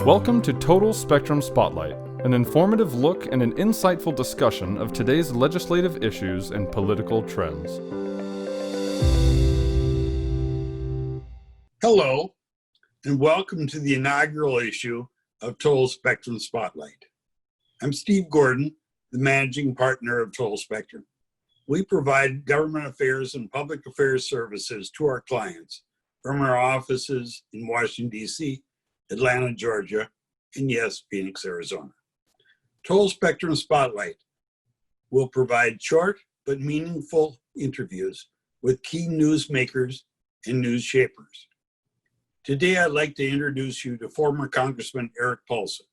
Welcome to Total Spectrum Spotlight, an informative look and an insightful discussion of today's legislative issues and political trends. Hello, and welcome to the inaugural issue of Total Spectrum Spotlight. I'm Steve Gordon, the managing partner of Total Spectrum. We provide government affairs and public affairs services to our clients from our offices in Washington, D.C., Atlanta, Georgia, and yes, Phoenix, Arizona. Total Spectrum Spotlight will provide short but meaningful interviews with key newsmakers and news shapers. Today, I'd like to introduce you to former Congressman Erik Paulsen.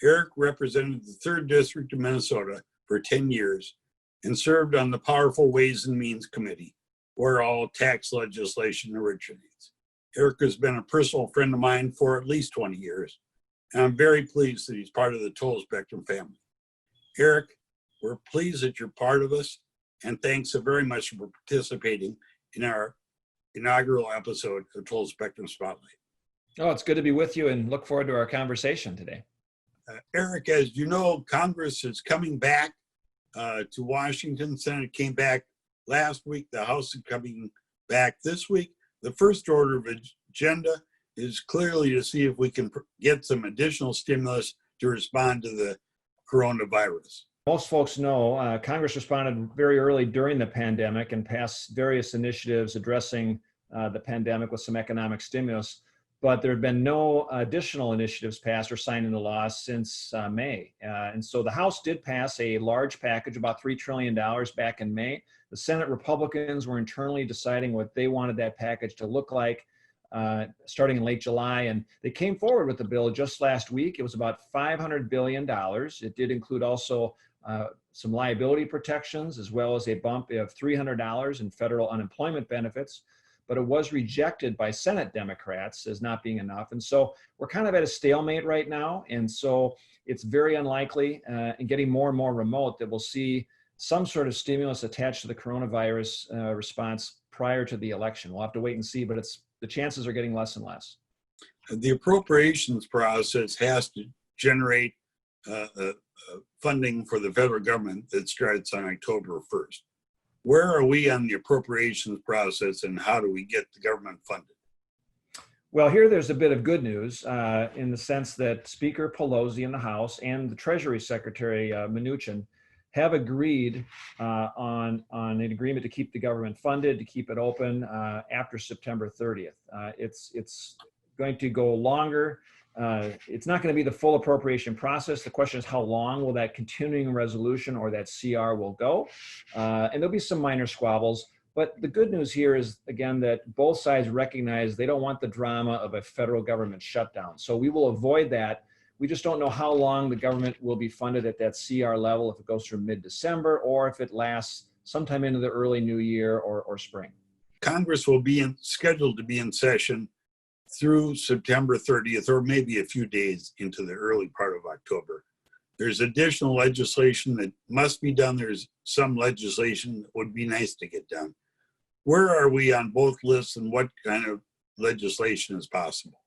Erik represented the 3rd District of Minnesota for 10 years and served on the powerful Ways and Means Committee, where all tax legislation originates. Erik has been a personal friend of mine for at least 20 years, and I'm very pleased that he's part of the Total Spectrum family. Erik, we're pleased that you're part of us, and thanks so very much for participating in our inaugural episode of Total Spectrum Spotlight. Oh, it's good to be with you and look forward to our conversation today. Erik, as you know, Congress is coming back to Washington. Senate came back last week. The House is coming back this week. The first order of agenda is clearly to see if we can get some additional stimulus to respond to the coronavirus. Most folks know Congress responded very early during the pandemic and passed various initiatives addressing the pandemic with some economic stimulus, but there have been no additional initiatives passed or signed into law since May. And so the House did pass a large package, about $3 trillion back in May. The Senate Republicans were internally deciding what they wanted that package to look like starting in late July. And they came forward with the bill just last week. It was about $500 billion. It did include also some liability protections, as well as a bump of $300 in federal unemployment benefits. But it was rejected by Senate Democrats as not being enough. And so we're kind of at a stalemate right now. And so it's very unlikely and getting more and more remote that we'll see some sort of stimulus attached to the coronavirus response prior to the election. We'll have to wait and see, but the chances are getting less and less. The appropriations process has to generate funding for the federal government that starts on October 1st. Where are we on the appropriations process, and how do we get the government funded? Well, here there's a bit of good news in the sense that Speaker Pelosi in the House and the Treasury Secretary Mnuchin have agreed on an agreement to keep the government funded, to keep it open after September 30th. It's going to go longer. It's not going to be the full appropriation process. The question is, how long will that continuing resolution or that CR will go? And there'll be some minor squabbles. But the good news here is, again, that both sides recognize they don't want the drama of a federal government shutdown. So we will avoid that. We just don't know how long the government will be funded at that CR level, if it goes through mid-December or if it lasts sometime into the early new year or spring. Congress will be scheduled to be in session through September 30th, or maybe a few days into the early part of October. There's additional legislation that must be done. There's some legislation that would be nice to get done. Where are we on both lists, and what kind of legislation is possible?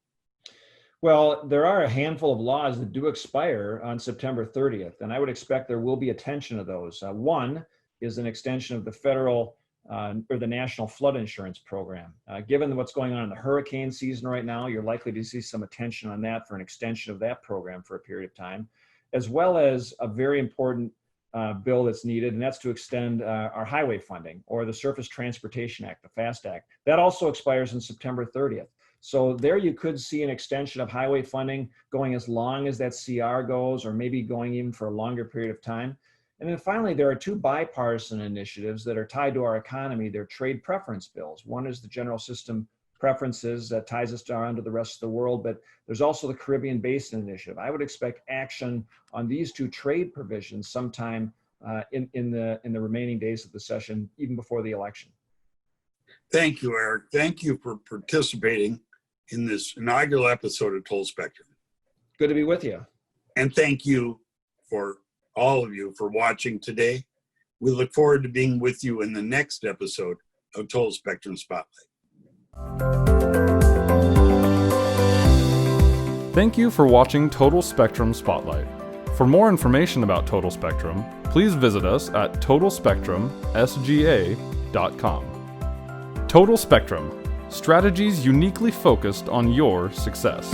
Well, there are a handful of laws that do expire on September 30th, and I would expect there will be attention to those. One is an extension of the federal or the National Flood Insurance Program. Given what's going on in the hurricane season right now, you're likely to see some attention on that for an extension of that program for a period of time, as well as a very important bill that's needed, and that's to extend our highway funding, or the Surface Transportation Act, the FAST Act. That also expires on September 30th. So there you could see an extension of highway funding going as long as that CR goes, or maybe going even for a longer period of time. And then finally, there are two bipartisan initiatives that are tied to our economy. They're trade preference bills. One is the general system preferences that ties us down to the rest of the world, but there's also the Caribbean Basin Initiative. I would expect action on these two trade provisions sometime in the remaining days of the session, even before the election. Thank you, Erik. Thank you for participating in this inaugural episode of Total Spectrum. Good to be with you. And thank you for all of you for watching today. We look forward to being with you in the next episode of Total Spectrum Spotlight. Thank you for watching Total Spectrum Spotlight. For more information about Total Spectrum, please visit us at totalspectrumsga.com. Total Spectrum, strategies uniquely focused on your success.